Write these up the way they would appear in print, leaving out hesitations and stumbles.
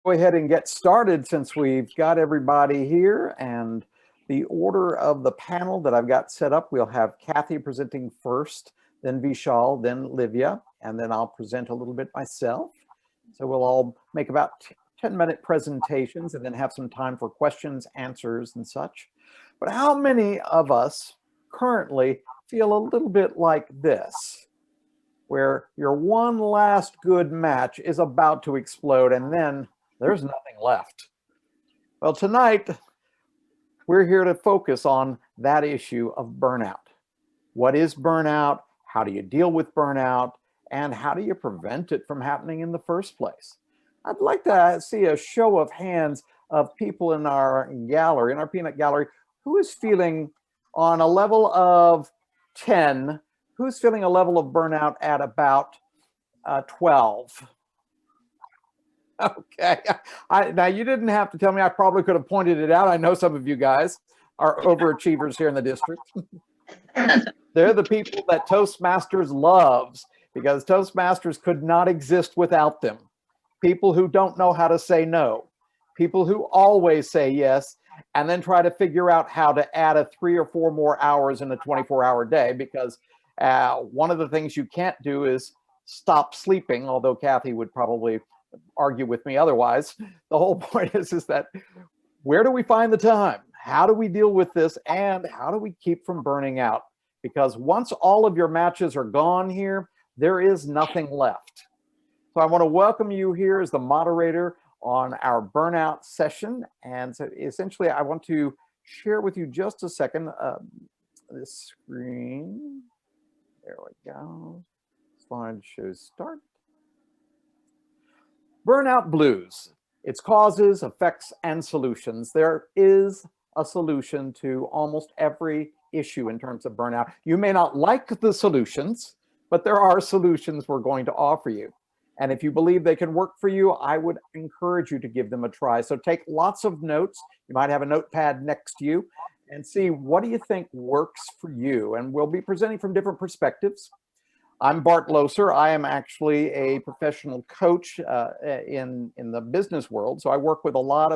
Go ahead and get started since we've got everybody here, and the order of the panel that I've got set up, we'll have Kathy presenting first, then Vishal, then Livia, and then I'll present a little bit myself. So we'll all make about 10-minute presentations and then have some time for questions, answers, and such. But how many of us currently feel a little bit like this, where your one last good match is about to explode and then there's nothing left? Well, tonight, we're here to focus on that issue of burnout. What is burnout? How do you deal with burnout? And how do you prevent it from happening in the first place? I'd like to see a show of hands of people in our gallery, in our peanut gallery, who is feeling on a level of 10, who's feeling a level of burnout at about 12? Okay. Now, you didn't have to tell me. I probably could have pointed it out. I know some of you guys are overachievers here in the district. They're the people that Toastmasters loves, because Toastmasters could not exist without them. People who don't know how to say no, people who always say yes, and then try to figure out how to add a 3 or 4 more hours in a 24-hour day, because one of the things you can't do is stop sleeping, although Kathy would probably argue with me otherwise. The whole point is that where do we find the time? How do we deal with this? And how do we keep from burning out? Because once all of your matches are gone here, there is nothing left. So I want to welcome you here as the moderator on our burnout session. And so essentially, I want to share with you just a second this screen. There we go. Slideshow start. Burnout blues, its causes, effects, and solutions. There is a solution to almost every issue in terms of burnout. You may not like the solutions, but there are solutions we're going to offer you. And if you believe they can work for you, I would encourage you to give them a try. So take lots of notes. You might have a notepad next to you and see, what do you think works for you? And we'll be presenting from different perspectives. I'm Bart Loeser. I am actually a professional coach in the business world. So I work with a lot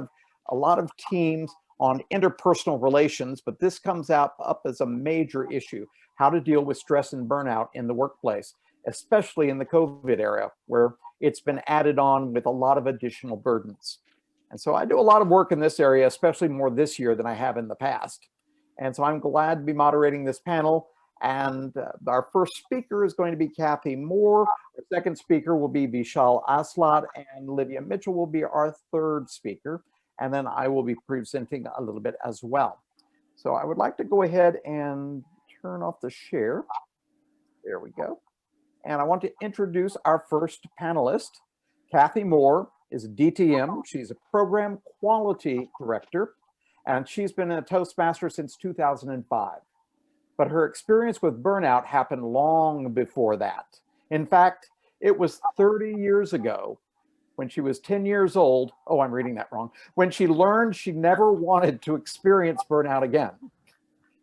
of teams on interpersonal relations, but this comes up as a major issue: how to deal with stress and burnout in the workplace, especially in the COVID era, where it's been added on with a lot of additional burdens. And so I do a lot of work in this area, especially more this year than I have in the past. And so I'm glad to be moderating this panel. And our first speaker is going to be Kathy Moore. Our second speaker will be Vishal Aslat, and Olivia Mitchell will be our third speaker. And then I will be presenting a little bit as well. So I would like to go ahead and turn off the share. There we go. And I want to introduce our first panelist. Kathy Moore is a DTM. She's a program quality director, and she's been a Toastmaster since 2005. But her experience with burnout happened long before that. In fact, it was 30 years ago, when she was 10 years old. Oh, I'm reading that wrong. When she learned she never wanted to experience burnout again.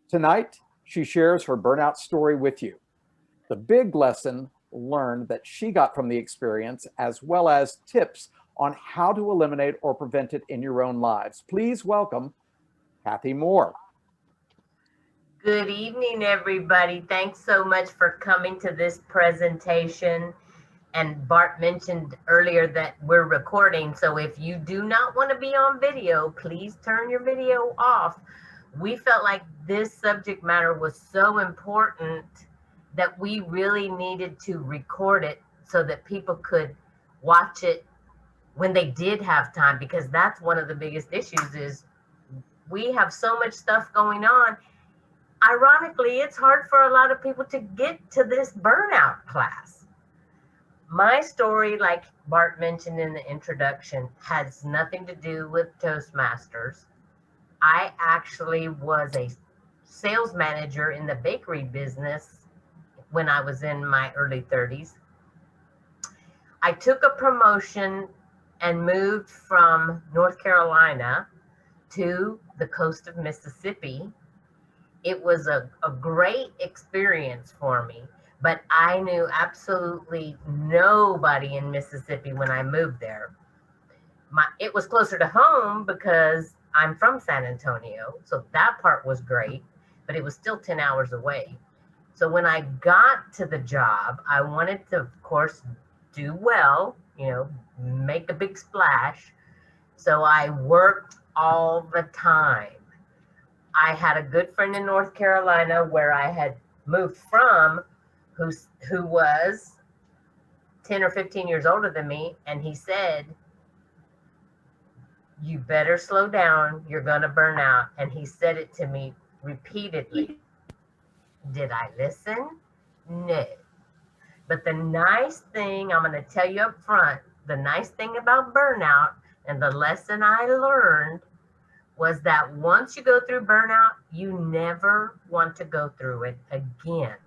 Tonight, she shares her burnout story with you. The big lesson learned that she got from the experience, as well as tips on how to eliminate or prevent it in your own lives. Please welcome Kathy Moore. Good evening, everybody. Thanks so much for coming to this presentation. And Bart mentioned earlier that we're recording, so if you do not want to be on video, please turn your video off. We felt like this subject matter was so important that we really needed to record it so that people could watch it when they did have time, because that's one of the biggest issues is we have so much stuff going on. Ironically, it's hard for a lot of people to get to this burnout class. My story, like Bart mentioned in the introduction, has nothing to do with Toastmasters. I actually was a sales manager in the bakery business when I was in my early 30s. I took a promotion and moved from North Carolina to the coast of Mississippi. It was a great experience for me, but I knew absolutely nobody in Mississippi when I moved there. it was closer to home because I'm from San Antonio. So that part was great, but it was still 10 hours away. So when I got to the job, I wanted to, of course, do well, make a big splash. So I worked all the time. I had a good friend in North Carolina where I had moved from, who was 10 or 15 years older than me. And he said, you better slow down. You're going to burn out. And he said it to me repeatedly. Did I listen? No. But the nice thing, I'm going to tell you up front, the nice thing about burnout and the lesson I learned was that once you go through burnout, you never want to go through it again.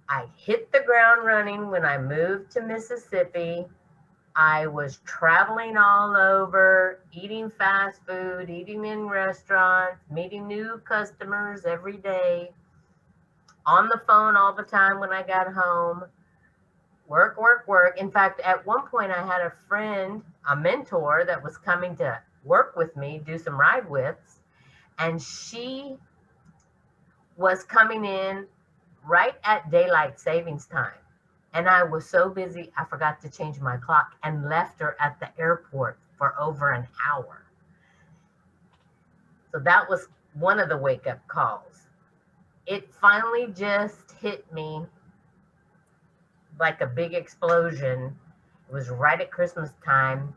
I hit the ground running when I moved to Mississippi. I was traveling all over, eating fast food, eating in restaurants, meeting new customers every day, on the phone all the time when I got home, work, work, work. In fact, at one point I had a friend, a mentor that was coming to work with me, do some ride withs, and she was coming in right at daylight savings time. And I was so busy, I forgot to change my clock and left her at the airport for over an hour. So that was one of the wake-up calls. It finally just hit me like a big explosion. It was right at Christmas time.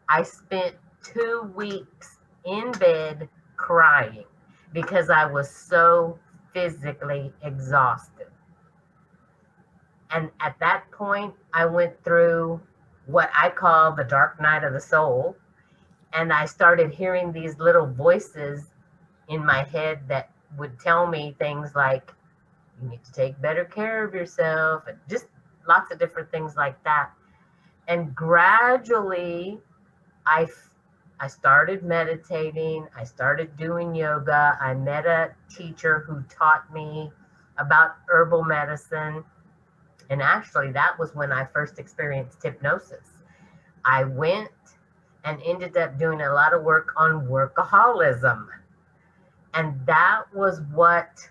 I spent 2 weeks in bed crying because I was so physically exhausted. And at that point, I went through what I call the dark night of the soul. And I started hearing these little voices in my head that would tell me things like, you need to take better care of yourself, and just lots of different things like that. And gradually, I started meditating. I started doing yoga. I met a teacher who taught me about herbal medicine. And actually, that was when I first experienced hypnosis. I went and ended up doing a lot of work on workaholism. And that was what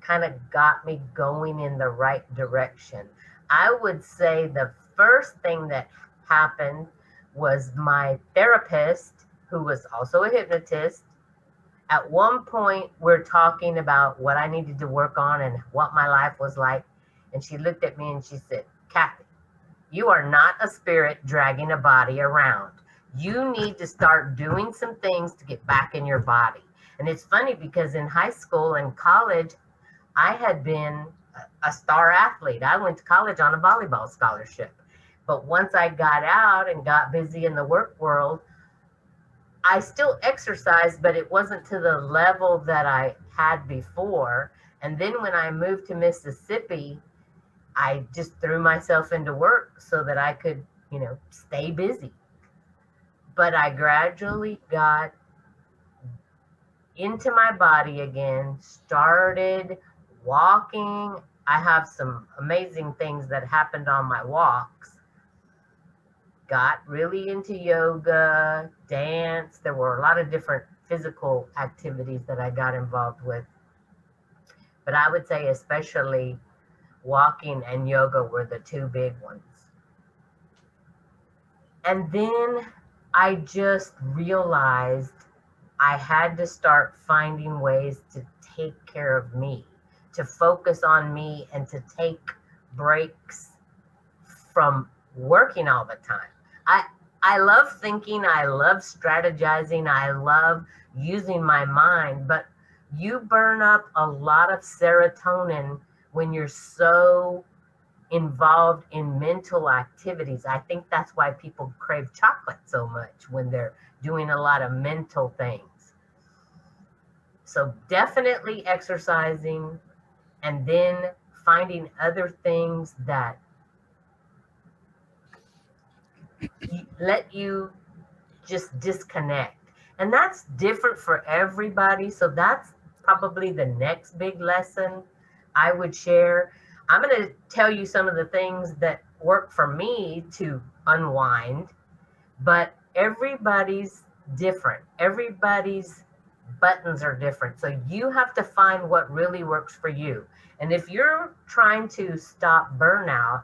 kind of got me going in the right direction. I would say the first thing that happened was my therapist, who was also a hypnotist. At one point, we're talking about what I needed to work on and what my life was like. And she looked at me and she said, Kathy, you are not a spirit dragging a body around. You need to start doing some things to get back in your body. And it's funny because in high school and college, I had been a star athlete. I went to college on a volleyball scholarship. But once I got out and got busy in the work world, I still exercised, but it wasn't to the level that I had before. And then when I moved to Mississippi, I just threw myself into work so that I could, stay busy. But I gradually got into my body again, started walking. I have some amazing things that happened on my walks. Got really into yoga, dance. There were a lot of different physical activities that I got involved with. But I would say especially walking and yoga were the two big ones. And then I just realized I had to start finding ways to take care of me, to focus on me, and to take breaks from working all the time. I love thinking, I love strategizing, I love using my mind, but you burn up a lot of serotonin when you're so involved in mental activities. I think that's why people crave chocolate so much when they're doing a lot of mental things. So definitely exercising, and then finding other things that let you just disconnect. And that's different for everybody. So that's probably the next big lesson I would share. I'm going to tell you some of the things that work for me to unwind. but everybody's different. Everybody's buttons are different. So you have to find what really works for you. And if you're trying to stop burnout,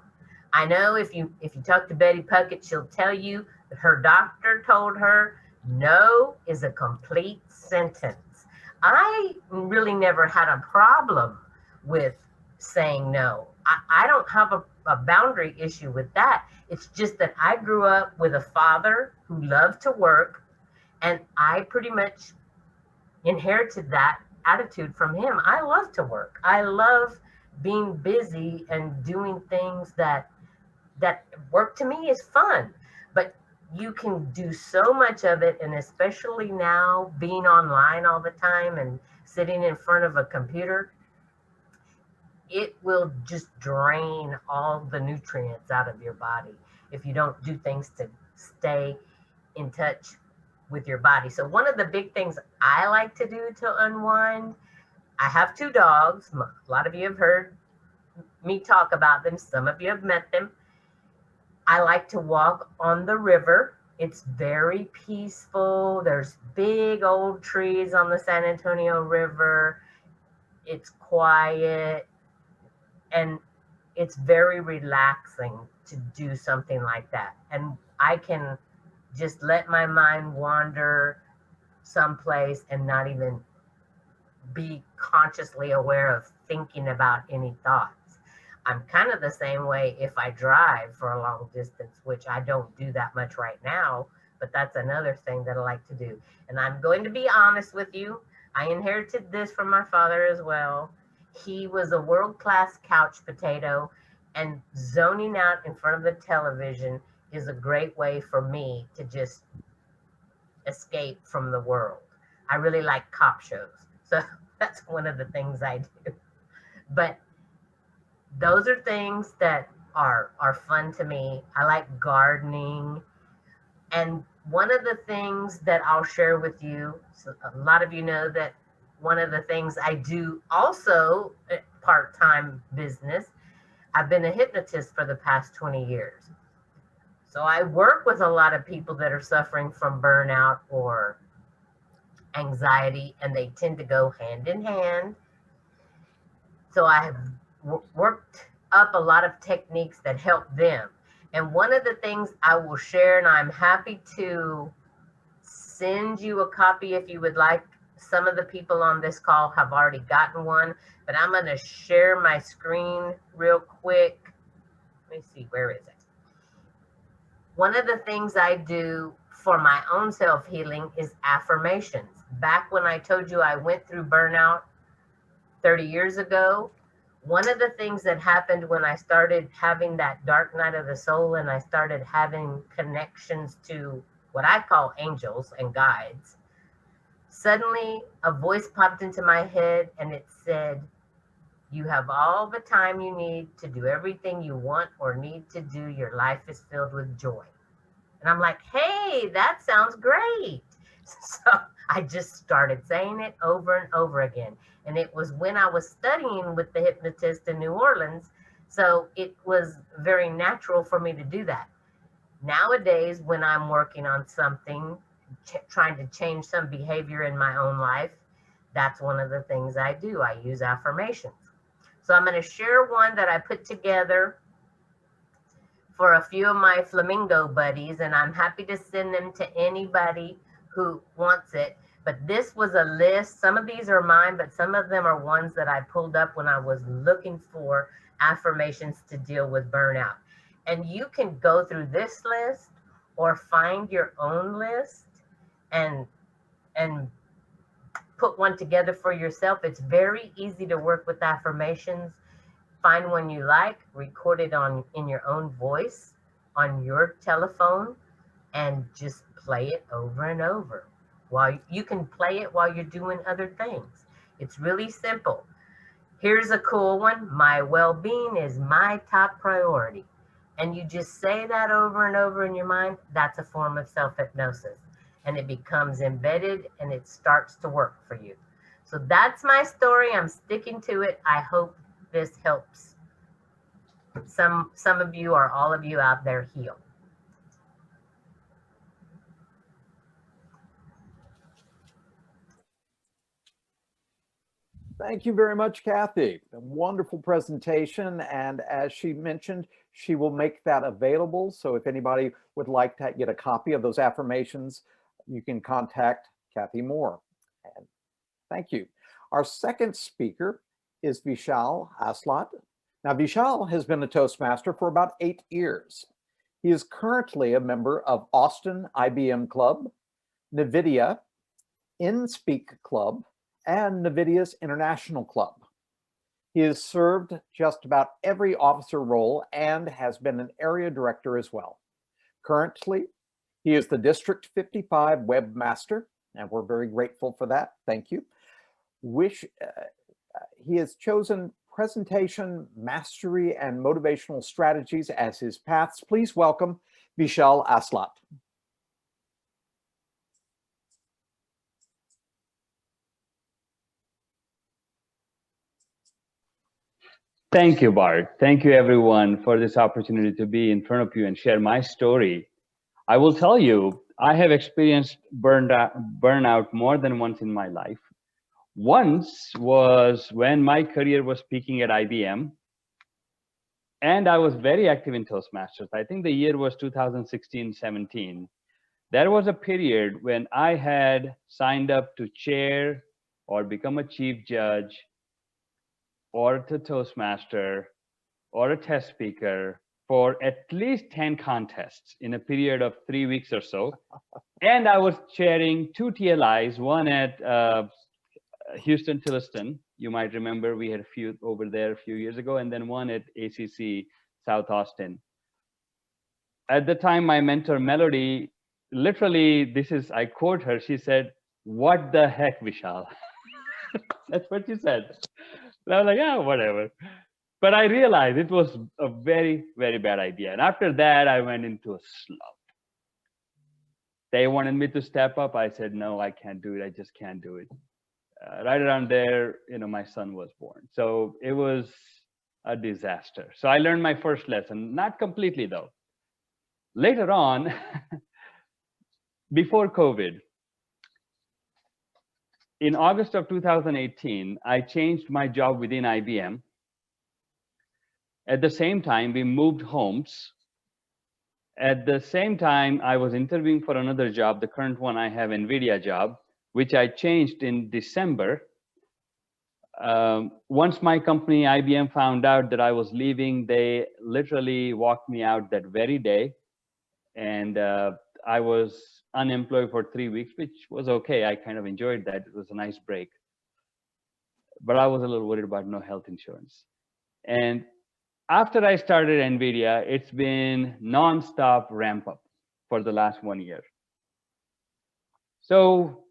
I know if you talk to Betty Puckett, she'll tell you that her doctor told her no is a complete sentence. I really never had a problem with saying no. I don't have a boundary issue with that. It's just that I grew up with a father who loved to work, and I pretty much inherited that attitude from him. I love to work. I love being busy and doing things that work to me is fun. But you can do so much of it, and especially now being online all the time and sitting in front of a computer, it will just drain all the nutrients out of your body if you don't do things to stay in touch with your body. So one of the big things I like to do to unwind, I have 2 dogs. A lot of you have heard me talk about them. Some of you have met them. I like to walk on the river. It's very peaceful. There's big old trees on the San Antonio River. It's quiet, and it's very relaxing to do something like that. And I can just let my mind wander someplace and not even be consciously aware of thinking about any thoughts. I'm kind of the same way if I drive for a long distance, which I don't do that much right now, but that's another thing that I like to do. And I'm going to be honest with you. I inherited this from my father as well. He was a world-class couch potato, and zoning out in front of the television is a great way for me to just escape from the world. I really like cop shows. So that's one of the things I do. But those are things that are fun to me. I like gardening. And one of the things that I'll share with you, so a lot of you know that one of the things I do also part-time business, I've been a hypnotist for the past 20 years. So I work with a lot of people that are suffering from burnout or anxiety, and they tend to go hand in hand. So I have worked up a lot of techniques that help them. And one of the things I will share, and I'm happy to send you a copy if you would like. Some of the people on this call have already gotten one, but I'm going to share my screen real quick. Let me see, where is it? One of the things I do for my own self-healing is affirmations. Back when I told you I went through burnout 30 years ago, one of the things that happened when I started having that dark night of the soul and I started having connections to what I call angels and guides, suddenly a voice popped into my head and it said, "You have all the time you need to do everything you want or need to do. Your life is filled with joy." And I'm like, hey, that sounds great. So I just started saying it over and over again. And it was when I was studying with the hypnotist in New Orleans. So it was very natural for me to do that. Nowadays, when I'm working on something, trying to change some behavior in my own life, that's one of the things I do. I use affirmations. So I'm going to share one that I put together for a few of my flamingo buddies, and I'm happy to send them to anybody who wants it. But this was a list. Some of these are mine, but some of them are ones that I pulled up when I was looking for affirmations to deal with burnout. And you can go through this list or find your own list and put one together for yourself. It's very easy to work with affirmations. Find one you like, record it in your own voice on your telephone, and just play it over and over. While you can play it while you're doing other things. It's really simple. Here's a cool one. My well-being is my top priority. And you just say that over and over in your mind. That's a form of self-hypnosis. And it becomes embedded and it starts to work for you. So that's my story. I'm sticking to it. I hope this helps some of you or all of you out there heal. Thank you very much, Kathy. A wonderful presentation. And as she mentioned, she will make that available. So if anybody would like to get a copy of those affirmations, you can contact Kathy Moore. And thank you. Our second speaker is Vishal Aslat. Now, Vishal has been a Toastmaster for about 8 years. He is currently a member of Austin IBM Club, NVIDIA, InSpeak Club, and NVIDIA's International Club. He has served just about every officer role and has been an area director as well. Currently, he is the District 55 Webmaster, and we're very grateful for that. Thank you. He has chosen presentation, mastery, and motivational strategies as his paths. Please welcome Vishal Aslat. Thank you, Bart. Thank you, everyone, for this opportunity to be in front of you and share my story. I will tell you, I have experienced burnout more than once in my life. Once was when my career was peaking at IBM, and I was very active in Toastmasters. I think the year was 2016-17. There was a period when I had signed up to chair or become a chief judge or to Toastmaster or a test speaker for at least 10 contests in a period of 3 weeks or so. And I was chairing 2 TLIs, one at Houston Tilliston. You might remember we had a few over there a few years ago, and then one at ACC South Austin. At the time, my mentor, Melody, literally, I quote her, she said, "What the heck, Vishal?" That's what she said. And I was like, yeah, whatever. But I realized it was a very, very bad idea. And after that, I went into a slump. They wanted me to step up. I said, no, I can't do it. I just can't do it. Right around there, my son was born. So it was a disaster. So I learned my first lesson, not completely though. Later on, before COVID, in August of 2018, I changed my job within IBM. At the same time, we moved homes. At the same time, I was interviewing for another job, the current one I have, NVIDIA job, which I changed in December. Once my company, IBM, found out that I was leaving, they literally walked me out that very day. And I was unemployed for 3 weeks, which was okay. I kind of enjoyed that. It was a nice break. But I was a little worried about no health insurance. And after I started NVIDIA, it's been nonstop ramp up for the last 1 year. So,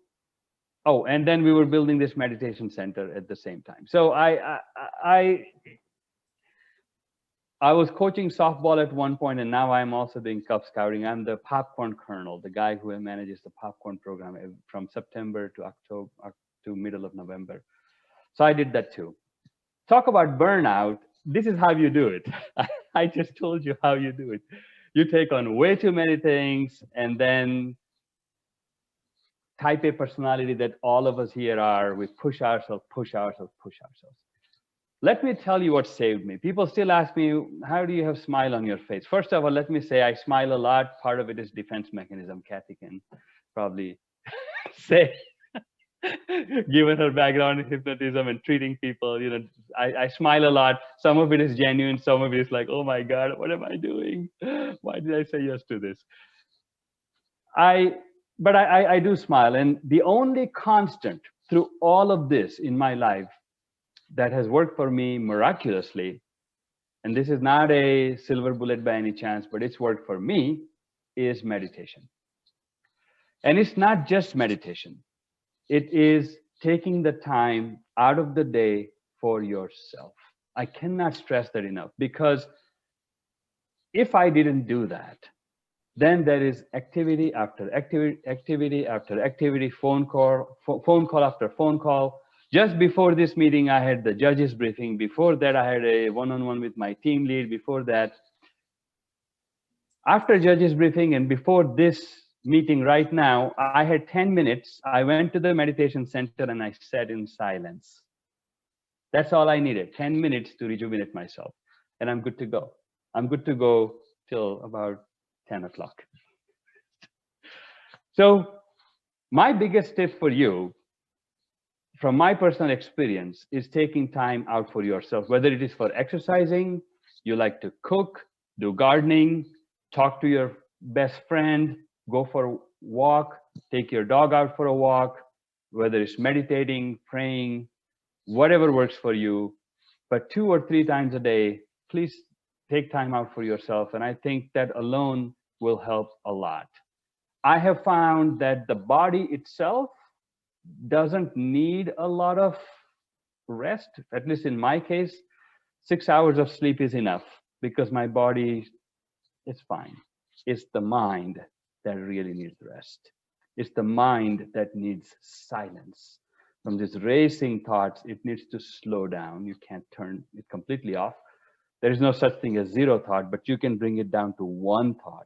and then we were building this meditation center at the same time. So I was coaching softball at one point, and now I'm also doing Cub Scouting. I'm the popcorn colonel, the guy who manages the popcorn program from September to October to middle of November. So I did that too. Talk about burnout. This is how you do it. I just told you how you do it. You take on way too many things and then type A personality that all of us here are. We push ourselves, push ourselves, push ourselves. Let me tell you what saved me. People still ask me, how do you have a smile on your face? First of all, let me say I smile a lot. Part of it is defense mechanism. Kathy can probably say, given her background in hypnotism and treating people, I smile a lot. Some of it is genuine. Some of it is like, oh my God, what am I doing? Why did I say yes to this? But I do smile. And the only constant through all of this in my life that has worked for me miraculously, and this is not a silver bullet by any chance, but it's worked for me, is meditation. And it's not just meditation. It is taking the time out of the day for yourself. I cannot stress that enough, because if I didn't do that, then there is activity after activity after activity, phone call after phone call. Just before this meeting, I had the judges briefing. Before that, I had a one-on-one with my team lead. Before that, after judges briefing and before this meeting right now, I had 10 minutes. I went to the meditation center and I sat in silence. That's all I needed, 10 minutes to rejuvenate myself. And I'm good to go. I'm good to go till about 10 o'clock. So my biggest tip for you, from my personal experience, is taking time out for yourself, whether it is for exercising, you like to cook, do gardening, talk to your best friend, go for a walk, take your dog out for a walk, whether it's meditating, praying, whatever works for you. But 2 or 3 times a day, please take time out for yourself. And I think that alone will help a lot. I have found that the body itself doesn't need a lot of rest. At least in my case, 6 hours of sleep is enough because my body is fine. It's the mind that really needs rest. It's the mind that needs silence. From these racing thoughts, it needs to slow down. You can't turn it completely off. There is no such thing as zero thought, but you can bring it down to one thought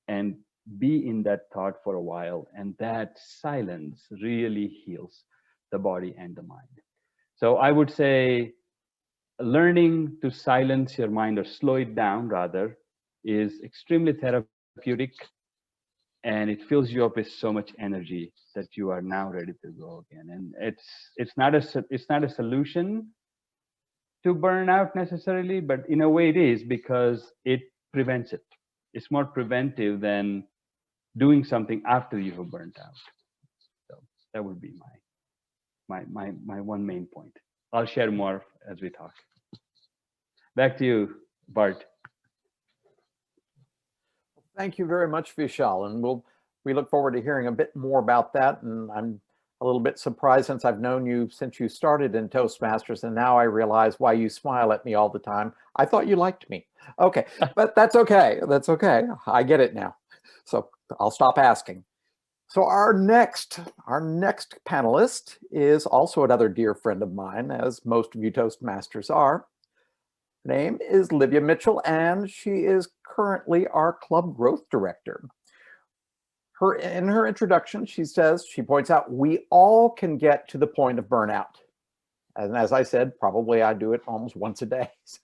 and be in that thought for a while. And that silence really heals the body and the mind. So I would say learning to silence your mind, or slow it down rather, is extremely therapeutic. And it fills you up with so much energy that you are now ready to go again. And it's not a solution to burnout necessarily, but in a way it is, because it prevents it. It's more preventive than doing something after you have burnt out. So that would be my one main point. I'll share more as we talk. Back to you, Bart. Thank you very much, Vishal. And we look forward to hearing a bit more about that. And I'm a little bit surprised, since I've known you since you started in Toastmasters, and now I realize why you smile at me all the time. I thought you liked me. Okay, but that's okay. That's okay. I get it now. So I'll stop asking. So our next panelist is also another dear friend of mine, as most of you Toastmasters are. Her name is Olivia Mitchell, and she is currently our club growth director. In her introduction, she points out, we all can get to the point of burnout. And as I said, probably I do it almost once a day. So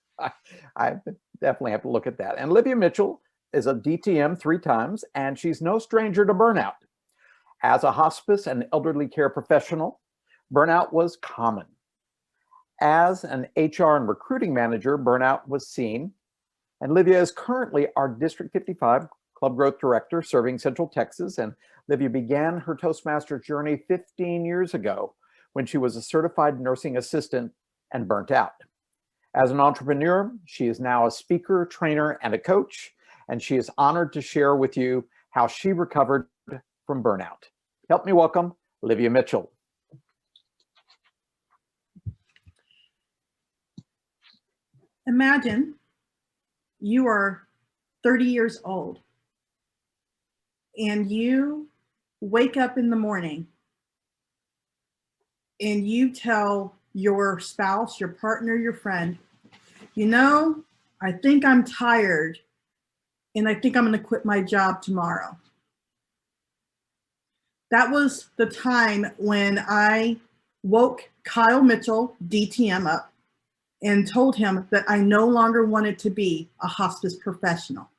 I definitely have to look at that. And Libya Mitchell is a DTM 3 times, and she's no stranger to burnout. As a hospice and elderly care professional, burnout was common. As an HR and recruiting manager, burnout was seen. And Livia is currently our District 55 Club Growth Director serving Central Texas. And Livia began her Toastmasters journey 15 years ago when she was a certified nursing assistant and burnt out. As an entrepreneur, she is now a speaker, trainer, and a coach. And she is honored to share with you how she recovered from burnout. Help me welcome Olivia Mitchell. Imagine you are 30 years old and you wake up in the morning and you tell your spouse, your partner, your friend, you know, I think I'm tired and I think I'm going to quit my job tomorrow. That was the time when I woke Kyle Mitchell, DTM, up and told him that I no longer wanted to be a hospice professional.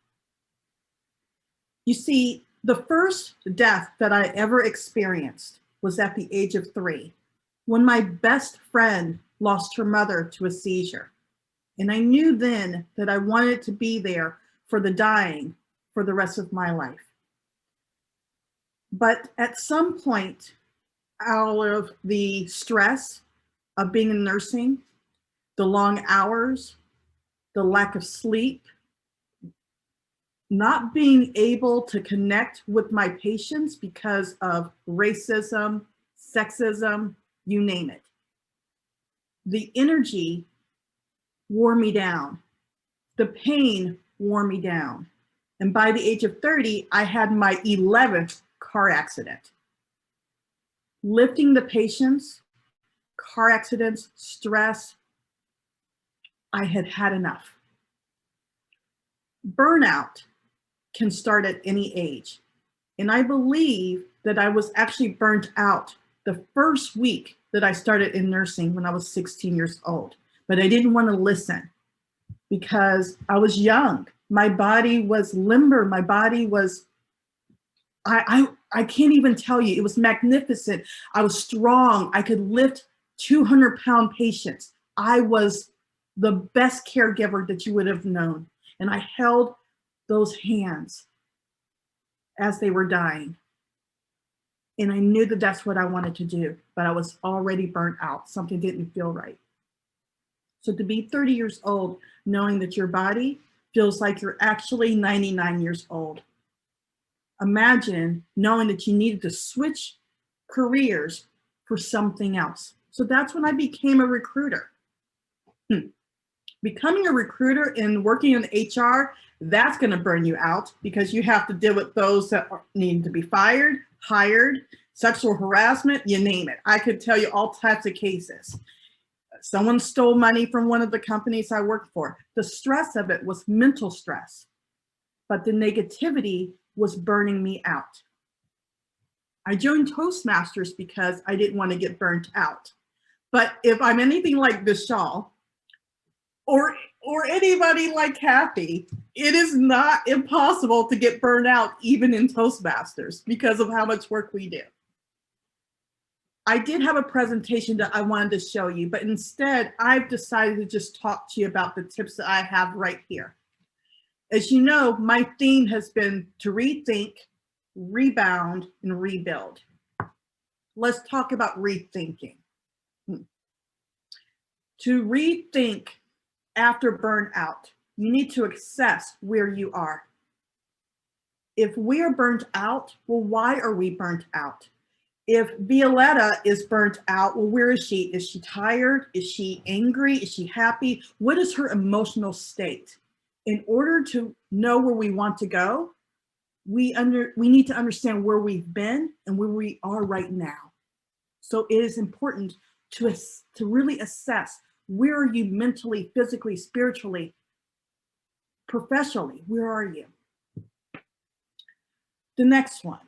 You see, the first death that I ever experienced was at the age of 3, when my best friend lost her mother to a seizure. And I knew then that I wanted to be there for the dying for the rest of my life. But at some point, out of the stress of being in nursing, the long hours, the lack of sleep, not being able to connect with my patients because of racism, sexism, you name it. The energy wore me down. The pain wore me down. And by the age of 30, I had my 11th car accident. Lifting the patients, car accidents, stress, I had had enough. Burnout can start at any age. And I believe that I was actually burnt out the first week that I started in nursing when I was 16 years old, but I didn't want to listen because I was young. My body was limber. My body was, I can't even tell you, it was magnificent. I was strong. I could lift 200-pound patients. I was the best caregiver that you would have known. And I held those hands as they were dying. And I knew that that's what I wanted to do, but I was already burnt out. Something didn't feel right. So to be 30 years old, knowing that your body feels like you're actually 99 years old. Imagine knowing that you needed to switch careers for something else. So that's when I became a recruiter. Becoming a recruiter and working in HR, that's going to burn you out because you have to deal with those that need to be fired, hired, sexual harassment, you name it. I could tell you all types of cases. Someone stole money from one of the companies I worked for. The stress of it was mental stress, but the negativity was burning me out. I joined Toastmasters because I didn't want to get burnt out. But if I'm anything like Vishal, or anybody like Kathy, it is not impossible to get burned out even in Toastmasters because of how much work we do. I did have a presentation that I wanted to show you, but instead I've decided to just talk to you about the tips that I have right here. As you know, my theme has been to rethink, rebound, and rebuild. Let's talk about rethinking. To rethink after burnout, you need to assess where you are. If we are burnt out, well, why are we burnt out? If Violetta is burnt out, well, where is she? Is she tired? Is she angry? Is she happy? What is her emotional state? In order to know where we want to go, we need to understand where we've been and where we are right now. So it is important to really assess, where are you mentally, physically, spiritually, professionally? Where are you? The next one.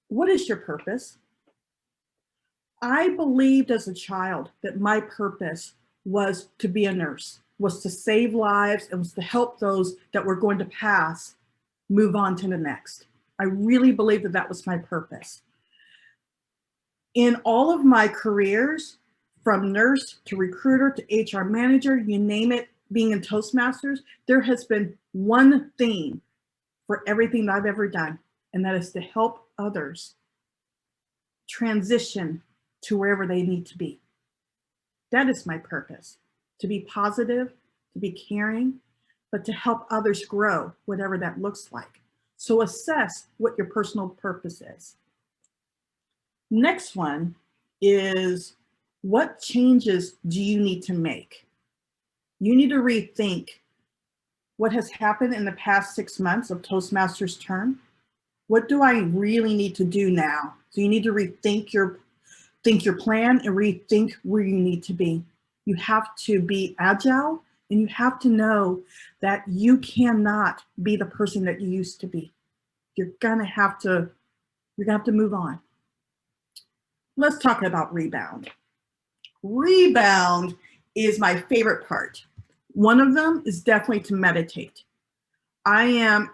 What is your purpose? I believed as a child that my purpose was to be a nurse, was to save lives, and was to help those that were going to pass move on to the next. I really believed that that was my purpose. In all of my careers, from nurse to recruiter to HR manager, you name it, being in Toastmasters, there has been one theme for everything that I've ever done, and that is to help others transition to wherever they need to be. That is my purpose, to be positive, to be caring, but to help others grow, whatever that looks like. So assess what your personal purpose is. Next one is, what changes do you need to make? You need to rethink what has happened in the past 6 months of Toastmasters term. What do I really need to do now? So you need to rethink your plan and rethink where you need to be. You have to be agile, and you have to know that you cannot be the person that you used to be. You're gonna have to move on. Let's talk about rebound. Rebound is my favorite part. One of them is definitely to meditate. I am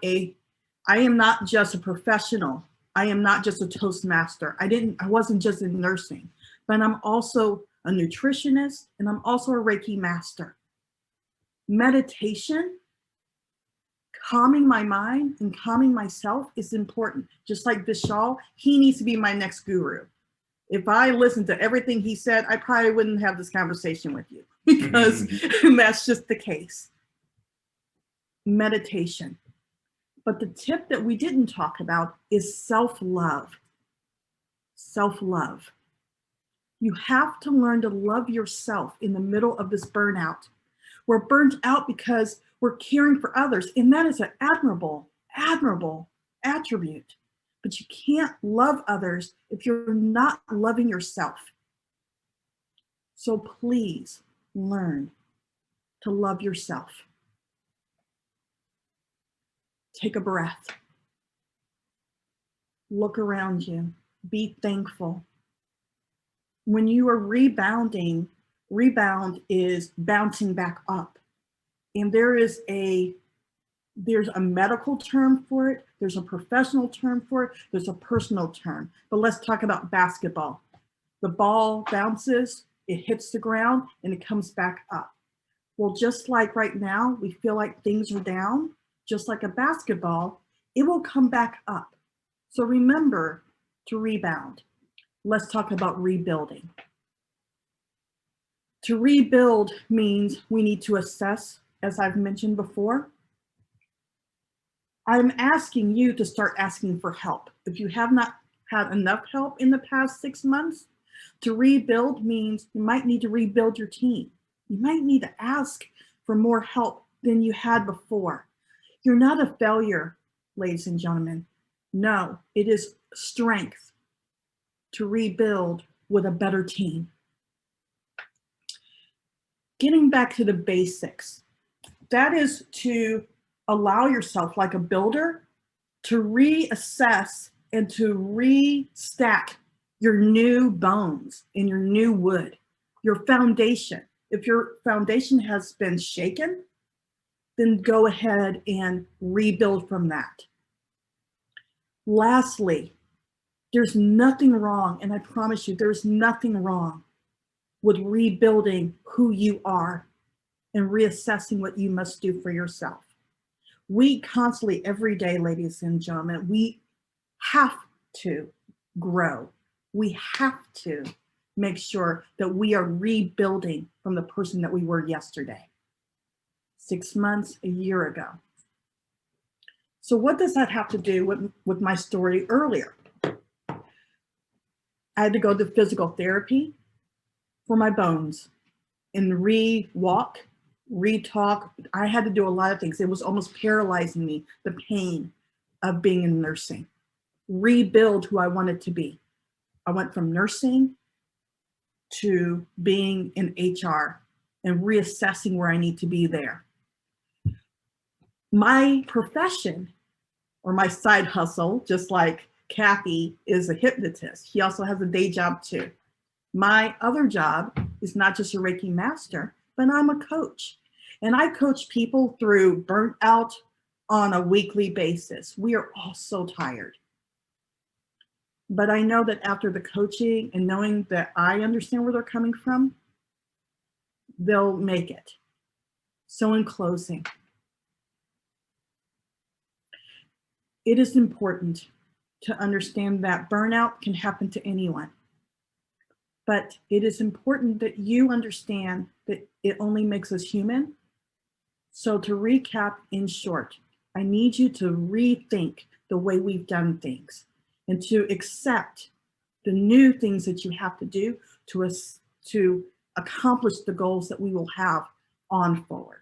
not just a professional. I am not just a Toastmaster. I wasn't just in nursing, but I'm also a nutritionist, and I'm also a Reiki master. Meditation, calming my mind and calming myself is important. Just like Vishal, he needs to be my next guru. If I listened to everything he said, I probably wouldn't have this conversation with you, because that's just the case. Meditation. But the tip that we didn't talk about is self-love. Self-love. You have to learn to love yourself in the middle of this burnout. We're burnt out because we're caring for others, and that is an admirable attribute. But you can't love others if you're not loving yourself. So please learn to love yourself. Take a breath. Look around you. Be thankful. When you are rebounding, rebound is bouncing back up. And there's a medical term for it, there's a professional term for it, there's a personal term. But let's talk about basketball. The ball bounces, it hits the ground, and it comes back up. Well, just like right now, we feel like things are down, just like a basketball, it will come back up. So remember to rebound. Let's talk about rebuilding. To rebuild means we need to assess, as I've mentioned before. I'm asking you to start asking for help. If you have not had enough help in the past 6 months, to rebuild means you might need to rebuild your team. You might need to ask for more help than you had before. You're not a failure, ladies and gentlemen. No, it is strength to rebuild with a better team. Getting back to the basics, that is to allow yourself, like a builder, to reassess and to restack your new bones and your new wood, your foundation. If your foundation has been shaken, then go ahead and rebuild from that. Lastly, there's nothing wrong, and I promise you, there's nothing wrong with rebuilding who you are and reassessing what you must do for yourself. We constantly, every day, ladies and gentlemen, we have to grow. We have to make sure that we are rebuilding from the person that we were yesterday, 6 months, a year ago. So what does that have to do with my story earlier? I had to go to physical therapy for my bones and re-walk, re-talk. I had to do a lot of things. It was almost paralyzing me, the pain of being in nursing. Rebuild who I wanted to be. I went from nursing to being in HR and reassessing where I need to be there. My profession, or my side hustle, just like Kathy is a hypnotist. He also has a day job too. My other job is not just a Reiki master, but I'm a coach. And I coach people through burnout on a weekly basis. We are all so tired. But I know that after the coaching and knowing that I understand where they're coming from, they'll make it. So in closing, it is important to understand that burnout can happen to anyone. But it is important that you understand that it only makes us human. So to recap in short, I need you to rethink the way we've done things and to accept the new things that you have to do to accomplish the goals that we will have on forward.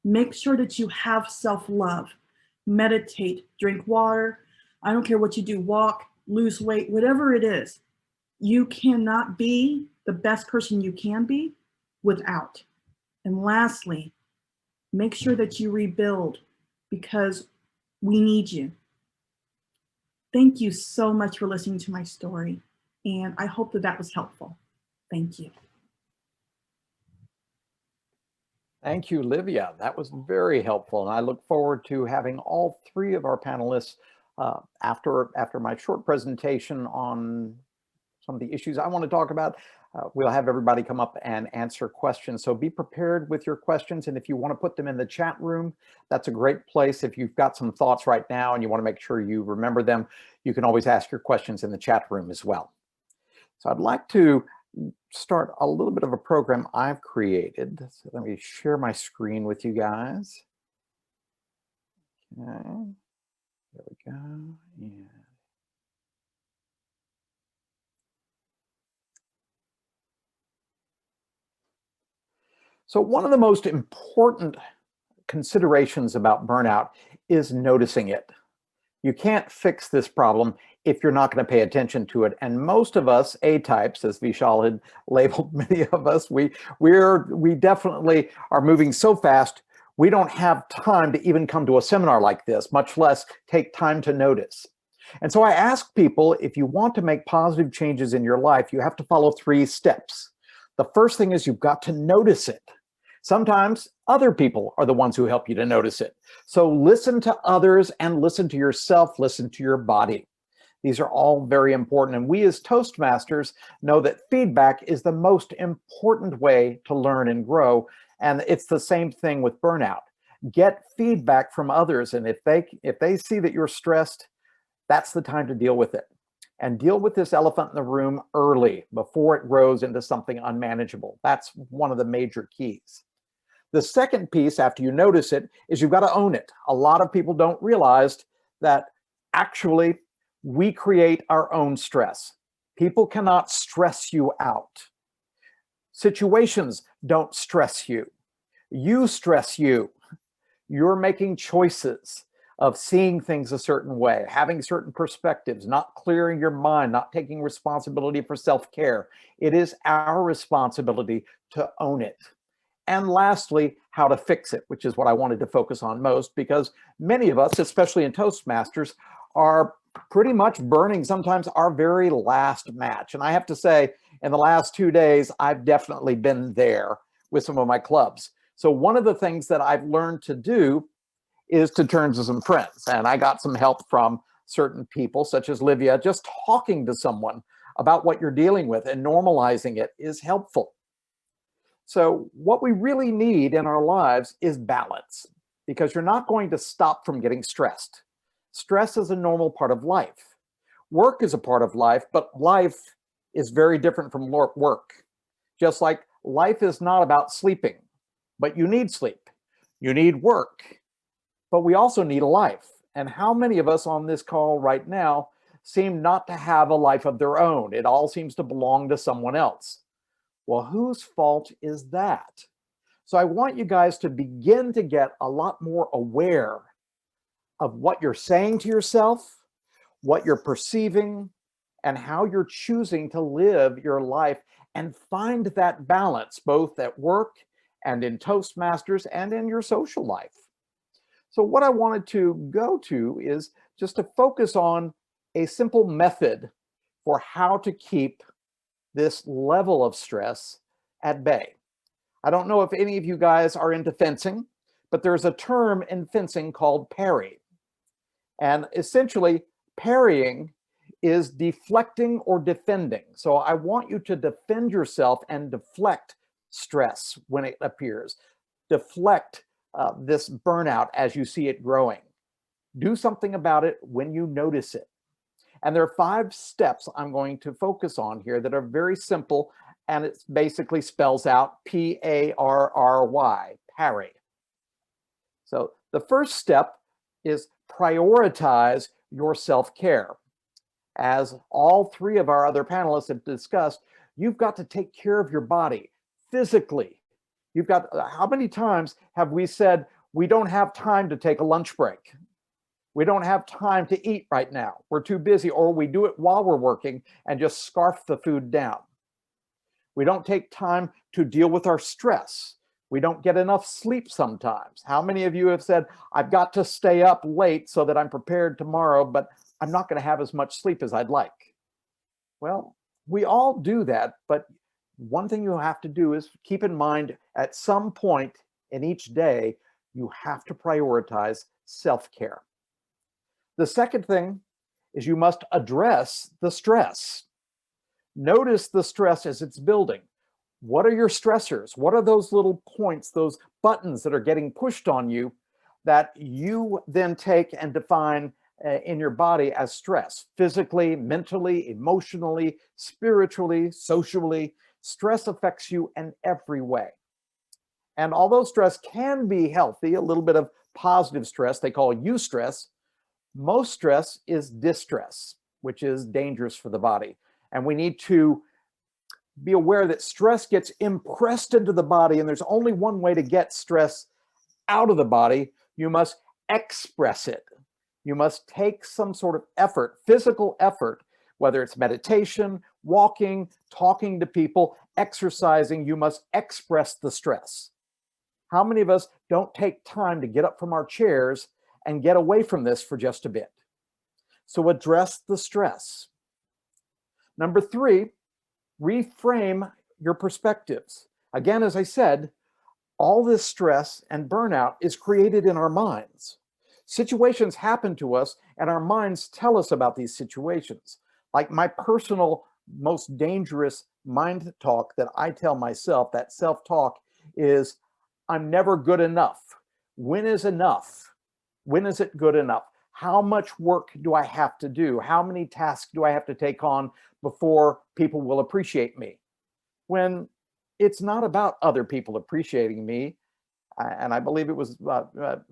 Make sure that you have self-love, meditate, drink water. I don't care what you do, walk, lose weight, whatever it is. You cannot be the best person you can be without. And lastly, make sure that you rebuild because we need you. Thank you so much for listening to my story. And I hope that that was helpful. Thank you. Thank you, Livia. That was very helpful. And I look forward to having all three of our panelists after my short presentation on some of the issues I want to talk about. We'll have everybody come up and answer questions. So be prepared with your questions. And if you want to put them in the chat room, that's a great place. If you've got some thoughts right now and you want to make sure you remember them, you can always ask your questions in the chat room as well. So I'd like to start a little bit of a program I've created. So let me share my screen with you guys. Okay, there we go. Yeah. So one of the most important considerations about burnout is noticing it. You can't fix this problem if you're not going to pay attention to it. And most of us, A-types, as Vishal had labeled many of us, we definitely are moving so fast, we don't have time to even come to a seminar like this, much less take time to notice. And so I ask people, if you want to make positive changes in your life, you have to follow 3 steps. The first thing is you've got to notice it. Sometimes other people are the ones who help you to notice it. So listen to others and listen to yourself, listen to your body. These are all very important. And we as Toastmasters know that feedback is the most important way to learn and grow. And it's the same thing with burnout. Get feedback from others. And if they see that you're stressed, that's the time to deal with it. And deal with this elephant in the room early before it grows into something unmanageable. That's one of the major keys. The second piece, after you notice it, is you've got to own it. A lot of people don't realize that actually we create our own stress. People cannot stress you out. Situations don't stress you. You stress you. You're making choices of seeing things a certain way, having certain perspectives, not clearing your mind, not taking responsibility for self-care. It is our responsibility to own it. And lastly, how to fix it, which is what I wanted to focus on most, because many of us, especially in Toastmasters, are pretty much burning sometimes our very last match. And I have to say, in the last 2 days, I've definitely been there with some of my clubs. So one of the things that I've learned to do is to turn to some friends. And I got some help from certain people, such as Livia. Just talking to someone about what you're dealing with and normalizing it is helpful. So what we really need in our lives is balance, because you're not going to stop from getting stressed. Stress is a normal part of life. Work is a part of life, but life is very different from work. Just like life is not about sleeping, but you need sleep. You need work, but we also need a life. And how many of us on this call right now seem not to have a life of their own? It all seems to belong to someone else. Well, whose fault is that? So I want you guys to begin to get a lot more aware of what you're saying to yourself, what you're perceiving, and how you're choosing to live your life, and find that balance both at work and in Toastmasters and in your social life. So what I wanted to go to is just to focus on a simple method for how to keep this level of stress at bay. I don't know if any of you guys are into fencing, but there's a term in fencing called parry. And essentially, parrying is deflecting or defending. So I want you to defend yourself and deflect stress when it appears. Deflect this burnout as you see it growing. Do something about it when you notice it. And there are 5 steps I'm going to focus on here that are very simple, and it basically spells out P-A-R-R-Y, parry. So the first step is prioritize your self-care. As all 3 of our other panelists have discussed, you've got to take care of your body physically. You've got, how many times have we said, we don't have time to take a lunch break? We don't have time to eat right now. We're too busy, or we do it while we're working and just scarf the food down. We don't take time to deal with our stress. We don't get enough sleep sometimes. How many of you have said, I've got to stay up late so that I'm prepared tomorrow, but I'm not going to have as much sleep as I'd like? Well, we all do that, but one thing you have to do is keep in mind at some point in each day, you have to prioritize self-care. The second thing is you must address the stress. Notice the stress as it's building. What are your stressors? What are those little points, those buttons that are getting pushed on you that you then take and define in your body as stress? Physically, mentally, emotionally, spiritually, socially. Stress affects you in every way. And although stress can be healthy, a little bit of positive stress, they call eustress, most stress is distress, which is dangerous for the body. And we need to be aware that stress gets impressed into the body, and there's only one way to get stress out of the body. You must express it. You must take some sort of effort, physical effort, whether it's meditation, walking, talking to people, exercising. You must express the stress. How many of us don't take time to get up from our chairs and get away from this for just a bit? So address the stress. Number 3, reframe your perspectives. Again, as I said, all this stress and burnout is created in our minds. Situations happen to us, and our minds tell us about these situations. Like my personal, most dangerous mind talk that I tell myself, that self-talk, is I'm never good enough. When is enough? When is it good enough? How much work do I have to do? How many tasks do I have to take on before people will appreciate me? When it's not about other people appreciating me, and I believe it was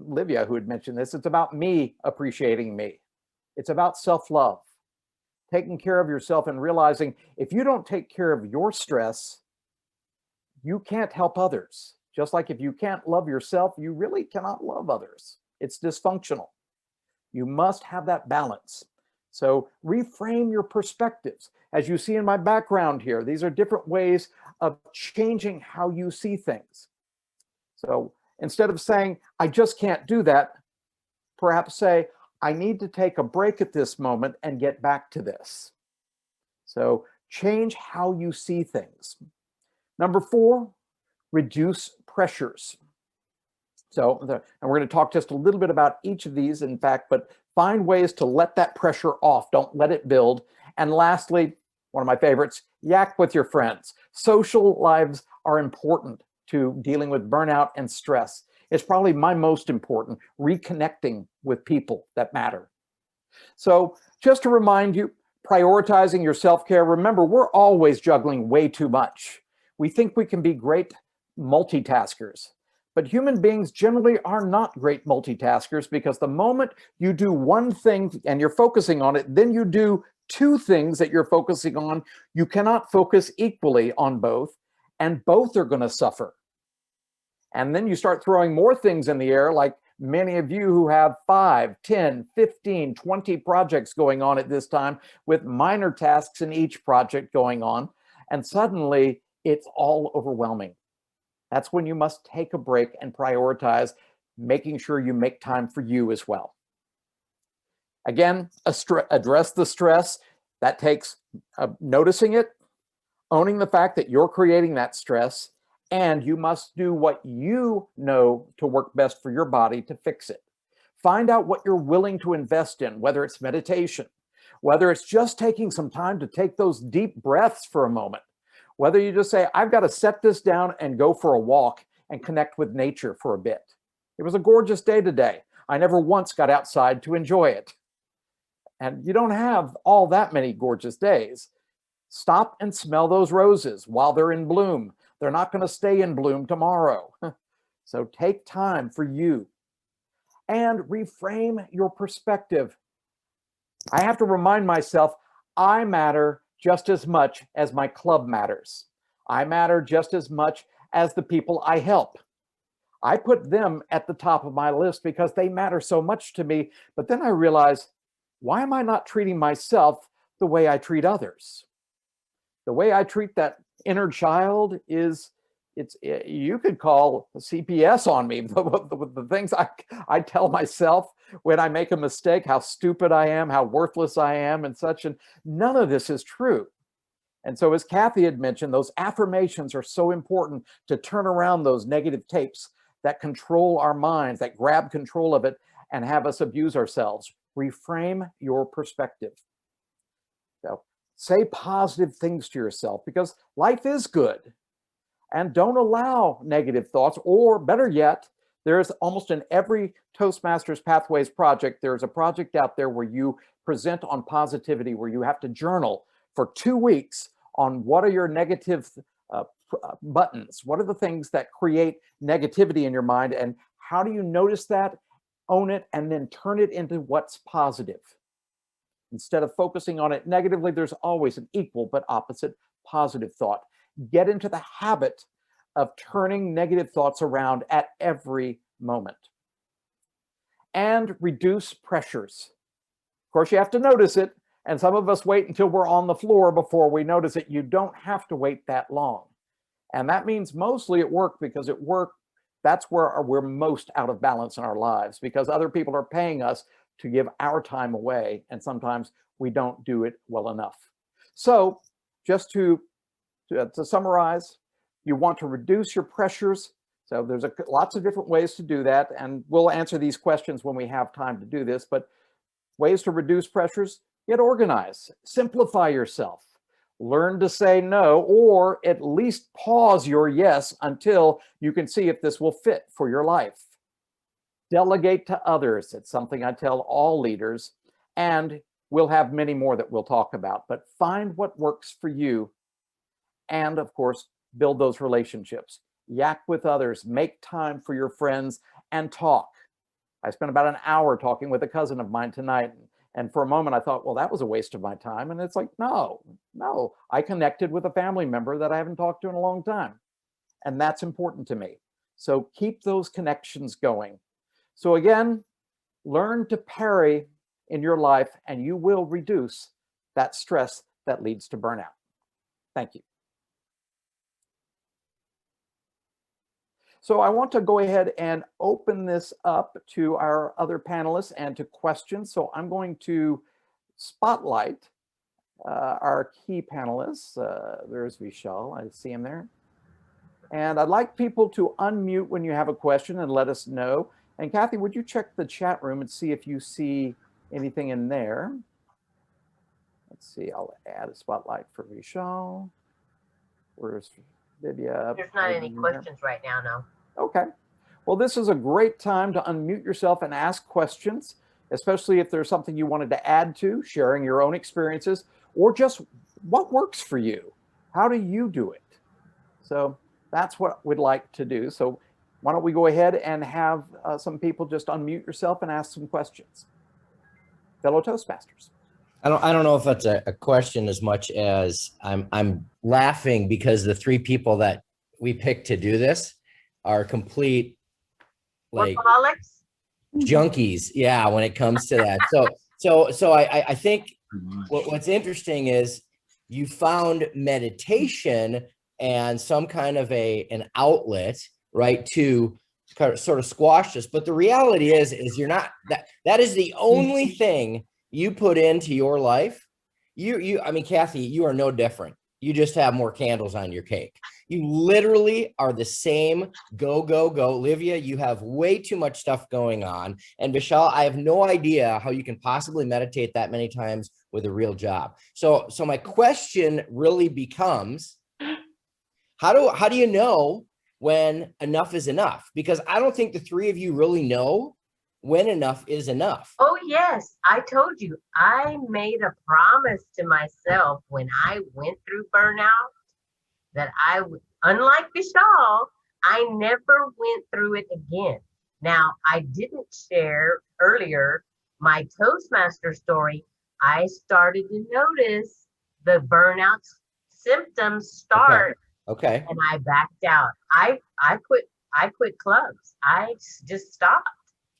Olivia who had mentioned this, it's about me appreciating me. It's about self-love, taking care of yourself and realizing if you don't take care of your stress, you can't help others. Just like if you can't love yourself, you really cannot love others. It's dysfunctional. You must have that balance. So reframe your perspectives. As you see in my background here, these are different ways of changing how you see things. So instead of saying, I just can't do that, perhaps say, I need to take a break at this moment and get back to this. So change how you see things. Number 4, reduce pressures. So, and we're going to talk just a little bit about each of these, in fact, but find ways to let that pressure off. Don't let it build. And lastly, one of my favorites, yak with your friends. Social lives are important to dealing with burnout and stress. It's probably my most important, reconnecting with people that matter. So just to remind you, prioritizing your self-care. Remember, we're always juggling way too much. We think we can be great multitaskers. But human beings generally are not great multitaskers, because the moment you do one thing and you're focusing on it, then you do 2 things that you're focusing on. You cannot focus equally on both, and both are going to suffer. And then you start throwing more things in the air, like many of you who have 5, 10, 15, 20 projects going on at this time, with minor tasks in each project going on, and suddenly it's all overwhelming. That's when you must take a break and prioritize, making sure you make time for you as well. Again, address the stress. That takes noticing it, owning the fact that you're creating that stress, and you must do what you know to work best for your body to fix it. Find out what you're willing to invest in, whether it's meditation, whether it's just taking some time to take those deep breaths for a moment, whether you just say, I've got to set this down and go for a walk and connect with nature for a bit. It was a gorgeous day today. I never once got outside to enjoy it. And you don't have all that many gorgeous days. Stop and smell those roses while they're in bloom. They're not going to stay in bloom tomorrow. So take time for you and reframe your perspective. I have to remind myself, I matter just as much as my club matters. I matter just as much as the people I help. I put them at the top of my list because they matter so much to me. But then I realize, why am I not treating myself the way I treat others? The way I treat that inner child is, you could call CPS on me. The things I tell myself when I make a mistake, how stupid I am, how worthless I am, and such. And none of this is true. And so, as Kathy had mentioned, those affirmations are so important to turn around those negative tapes that control our minds, that grab control of it and have us abuse ourselves. Reframe your perspective. So say positive things to yourself, because life is good. And don't allow negative thoughts, or better yet, there's almost in every Toastmasters Pathways project, there's a project out there where you present on positivity, where you have to journal for 2 weeks on what are your negative buttons, what are the things that create negativity in your mind, and how do you notice that, own it, and then turn it into what's positive. Instead of focusing on it negatively, there's always an equal but opposite positive thought. Get into the habit of turning negative thoughts around at every moment. And reduce pressures. Of course, you have to notice it, and some of us wait until we're on the floor before we notice it. You don't have to wait that long. And that means mostly at work, because at work, that's where we're most out of balance in our lives, because other people are paying us to give our time away, and sometimes we don't do it well enough. So just to summarize, you want to reduce your pressures. So there's lots of different ways to do that, and we'll answer these questions when we have time to do this, but ways to reduce pressures: get organized, simplify yourself, learn to say no, or at least pause your yes until you can see if this will fit for your life. Delegate to others. It's something I tell all leaders, and we'll have many more that we'll talk about, but find what works for you. And of course, build those relationships. Yak with others, make time for your friends, and talk. I spent about an hour talking with a cousin of mine tonight, and for a moment I thought, well, that was a waste of my time. And it's like, no, I connected with a family member that I haven't talked to in a long time. And that's important to me. So keep those connections going. So again, learn to parry in your life, and you will reduce that stress that leads to burnout. Thank you. So I want to go ahead and open this up to our other panelists and to questions. So I'm going to spotlight our key panelists. There's Vishal, I see him there. And I'd like people to unmute when you have a question and let us know. And Kathy, would you check the chat room and see if you see anything in there? Let's see, I'll add a spotlight for Vishal. Where's Libya? There's not any questions right now, no. Okay. Well, this is a great time to unmute yourself and ask questions, especially if there's something you wanted to add to, sharing your own experiences, or just what works for you. How do you do it? So that's what we'd like to do. So why don't we go ahead and have some people just unmute yourself and ask some questions. Fellow Toastmasters. I don't know if that's a question as much as I'm laughing because the three people that we picked to do this are complete like Workaholics? junkies. Yeah, when it comes to that. So I think what's interesting is you found meditation and some kind of an outlet, right, to sort of squash this. But the reality is you're not that is the only thing you put into your life. I mean, Kathy, you are no different. You just have more candles on your cake. You literally are the same. Go, go, go. Olivia, you have way too much stuff going on. And Vishal, I have no idea how you can possibly meditate that many times with a real job. So my question really becomes, how do you know when enough is enough? Because I don't think the three of you really know when enough is enough. Oh, yes. I told you, I made a promise to myself when I went through burnout that I would, unlike Vishal, I never went through it again. Now, I didn't share earlier my Toastmaster story. I started to notice the burnout symptoms start. Okay. And I backed out. I quit clubs. I just stopped.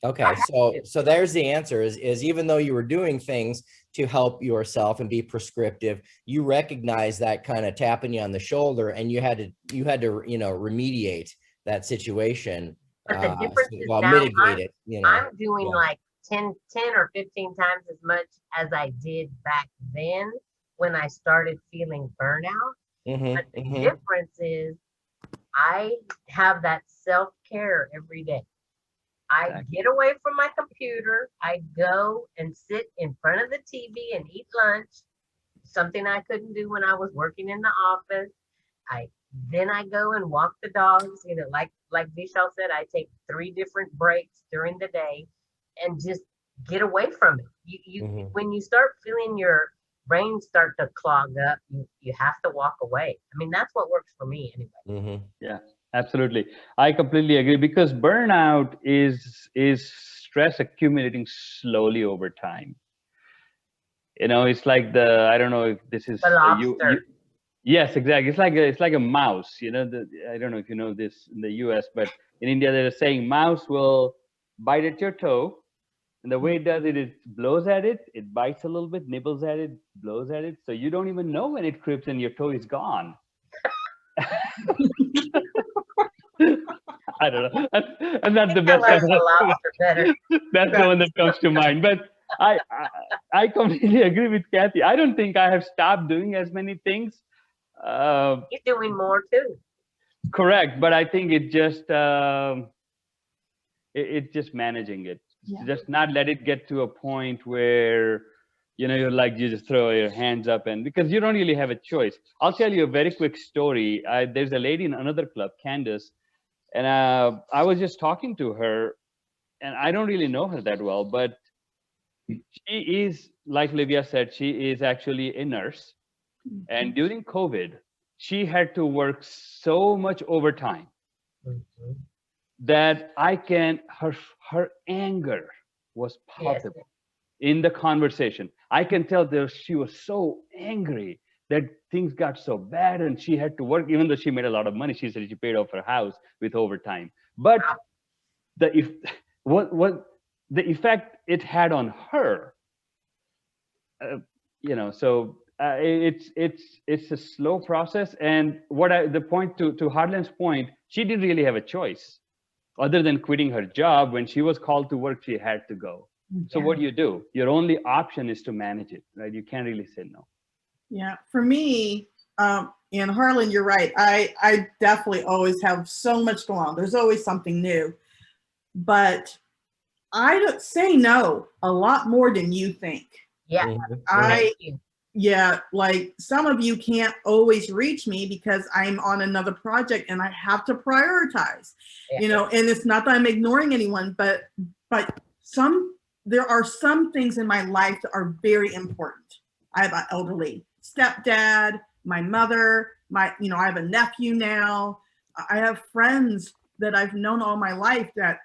Okay, so there's the answer is even though you were doing things to help yourself and be prescriptive, you recognize that kind of tapping you on the shoulder, and you had to remediate that situation. But the difference is now mitigate it. I'm doing like 10 or 15 times as much as I did back then when I started feeling burnout. But the difference is I have that self-care every day. I get away from my computer. I go and sit in front of the TV and eat lunch, something I couldn't do when I was working in the office. Then I go and walk the dogs. Like Vishal said, I take 3 different breaks during the day and just get away from it. When you start feeling your brain start to clog up, you have to walk away. I mean, that's what works for me anyway. Yeah. Absolutely. I completely agree, because burnout is stress accumulating slowly over time. It's like I don't know if this is the lobster. Yes, exactly. It's like a mouse, I don't know if you know this in the US, but in India, they're saying mouse will bite at your toe. And the way it does it, it blows at it, it bites a little bit, nibbles at it, blows at it. So you don't even know when it creeps and your toe is gone. I don't know. That's not the I best. like the lobster better. That's the one that comes to mind. But I completely agree with Kathy. I don't think I have stopped doing as many things. You're doing more too. Correct, but I think it's just managing it. Yeah. Just not let it get to a point where you're like you just throw your hands up, and because you don't really have a choice. I'll tell you a very quick story. There's a lady in another club, Candace, and I was just talking to her, and I don't really know her that well, but she is, like Livia said, she is actually a nurse. And during COVID, she had to work so much overtime that her anger was palpable in the conversation. I can tell that she was so angry that things got so bad and she had to work, even though she made a lot of money. She said she paid off her house with overtime. But what the effect it had on her, so it's a slow process. And the point to Harlan's point, she didn't really have a choice other than quitting her job. When she was called to work, she had to go. So what do? Your only option is to manage it, right? You can't really say no. Yeah, for me, and Harlan, you're right. I definitely always have so much going on. There's always something new, but I don't say no a lot more than you think. Yeah. Yeah, like some of you can't always reach me because I'm on another project and I have to prioritize, and it's not that I'm ignoring anyone, but there are some things in my life that are very important. I have an elderly stepdad, my mother, I have a nephew now. I have friends that I've known all my life that,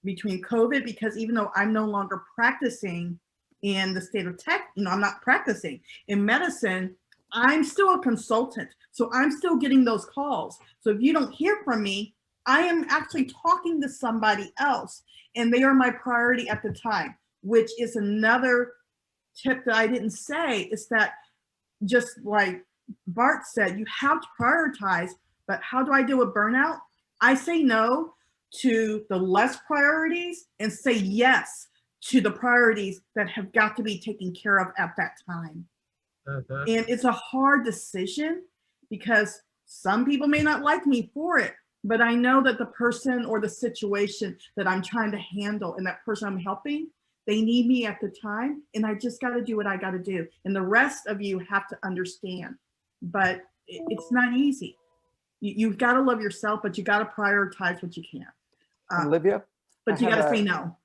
between COVID, because even though I'm no longer practicing in the state of tech, I'm not practicing in medicine, I'm still a consultant. So I'm still getting those calls. So if you don't hear from me, I am actually talking to somebody else and they are my priority at the time, which is another tip that I didn't say, is that just like Bart said, you have to prioritize. But how do I deal with burnout? I say no to the less priorities and say yes to the priorities that have got to be taken care of at that time. And it's a hard decision because some people may not like me for it, but I know that the person or the situation that I'm trying to handle and that person I'm helping, they need me at the time, and I just got to do what I got to do. And the rest of you have to understand, but it's not easy. You've got to love yourself, but you got to prioritize what you can. Olivia? But you got to say no.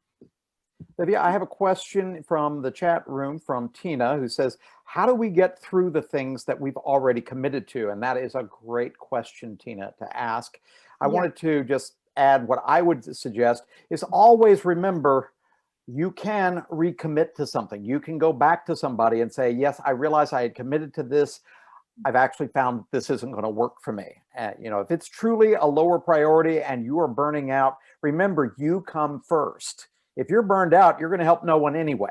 Olivia, I have a question from the chat room from Tina, who says, how do we get through the things that we've already committed to? And that is a great question, Tina, to ask. I wanted to just add what I would suggest is always remember, you can recommit to something. You can go back to somebody and say, yes, I realize I had committed to this. I've actually found this isn't going to work for me. If it's truly a lower priority and you are burning out, remember, you come first. If you're burned out, you're going to help no one anyway.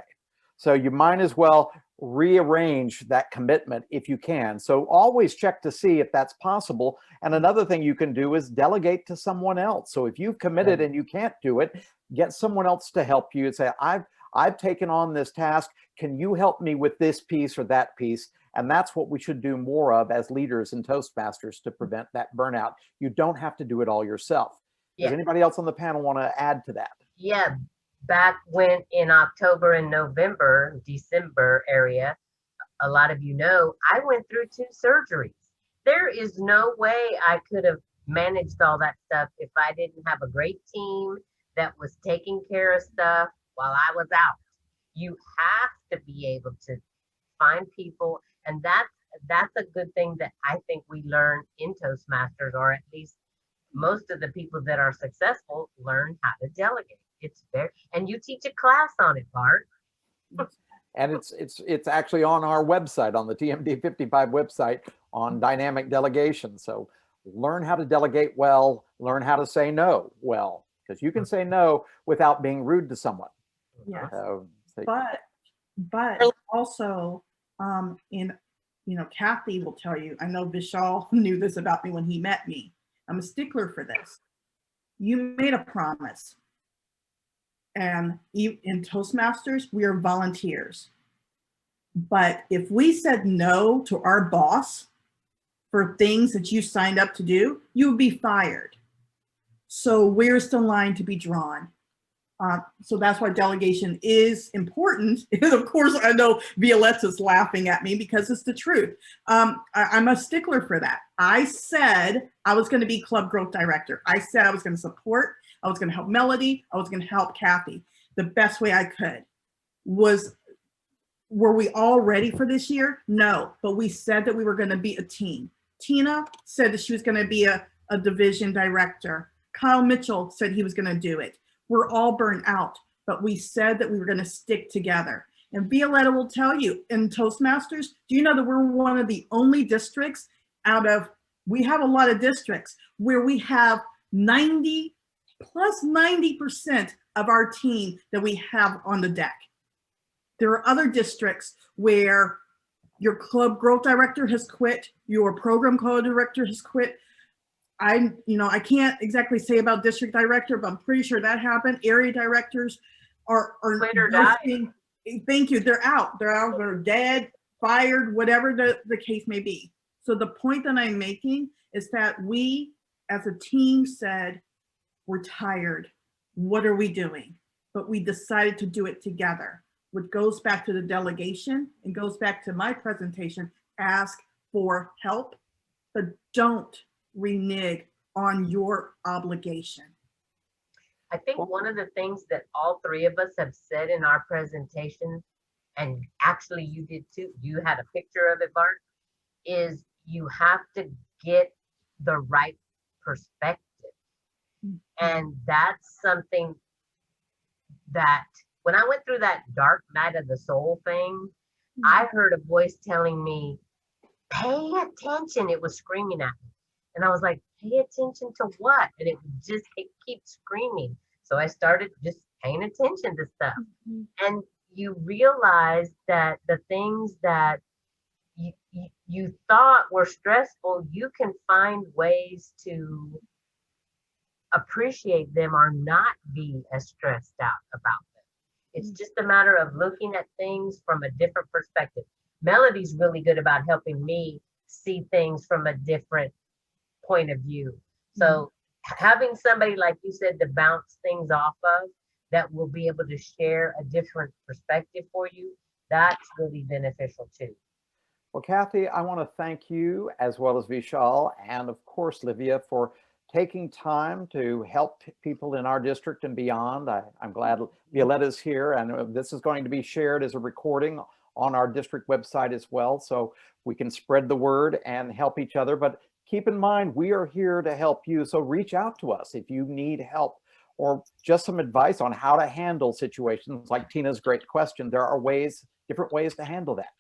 So you might as well rearrange that commitment if you can. So always check to see if that's possible. And another thing you can do is delegate to someone else. So if you've committed and you can't do it, get someone else to help you and say, I've taken on this task. Can you help me with this piece or that piece? And that's what we should do more of as leaders in Toastmasters to prevent that burnout. You don't have to do it all yourself. Does anybody else on the panel want to add to that? Yeah. Back when in October and November, December area, a lot of you know, I went through 2 surgeries. There is no way I could have managed all that stuff if I didn't have a great team that was taking care of stuff while I was out. You have to be able to find people, and that's a good thing that I think we learn in Toastmasters, or at least most of the people that are successful learn how to delegate. And you teach a class on it, Bart. And it's actually on our website, on the TMD 55 website, on dynamic delegation. So learn how to delegate well, learn how to say no well, because you can say no without being rude to someone. Yeah. But also, Kathy will tell you, I know Vishal knew this about me when he met me. I'm a stickler for this. You made a promise. And in Toastmasters, we are volunteers. But if we said no to our boss for things that you signed up to do, you would be fired. So where's the line to be drawn? So that's why delegation is important. And of course, I know Violetta's laughing at me because it's the truth. I'm a stickler for that. I said I was going to be club growth director. I said I was going to support. I was going to help Melody. I was going to help Kathy the best way I could. Were we all ready for this year? No, but we said that we were going to be a team. Tina said that she was going to be a division director. Kyle Mitchell said he was going to do it. We're all burnt out, but we said that we were going to stick together. And Violetta will tell you, in Toastmasters, do you know that we're one of the only districts we have a lot of districts where we have 90% of our team that we have on the deck. There are other districts where your club growth director has quit, your program co-director has quit. I can't exactly say about district director, but I'm pretty sure that happened. Area directors are ghosting. Thank you. They're out. They're dead, fired, whatever the case may be. So the point that I'm making is that we as a team said, we're tired. What are we doing? But we decided to do it together, which goes back to the delegation and goes back to my presentation. Ask for help, but don't renege on your obligation. I think one of the things that all three of us have said in our presentation, and actually you did too, you had a picture of it, Bart, is you have to get the right perspective. And that's something that when I went through that dark night of the soul thing, I heard a voice telling me, pay attention. It was screaming at me. And I was like, pay attention to what? And it keeps screaming. So I started just paying attention to stuff. And you realize that the things that you thought were stressful, you can find ways to appreciate them or not be as stressed out about them. It's just a matter of looking at things from a different perspective. Melody's really good about helping me see things from a different point of view. So having somebody, like you said, to bounce things off of that will be able to share a different perspective for you, that's really beneficial too. Well, Kathy, I want to thank you as well as Vishal and of course, Livia, for taking time to help people in our district and beyond. I'm glad Violetta's here, and this is going to be shared as a recording on our district website as well, so we can spread the word and help each other. But keep in mind, we are here to help you, so reach out to us if you need help or just some advice on how to handle situations like Tina's great question. There are different ways to handle that.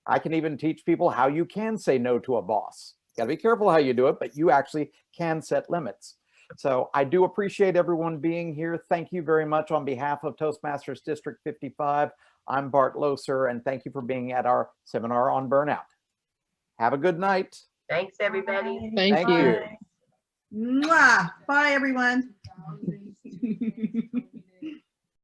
I can even teach people how you can say no to a boss. You gotta be careful how you do it, but you actually can set limits. So I do appreciate everyone being here. Thank you very much on behalf of Toastmasters District 55. I'm Bart Loeser, and thank you for being at our seminar on burnout. Have a good night. Thanks, everybody. Thank you. Mwah. Bye, everyone.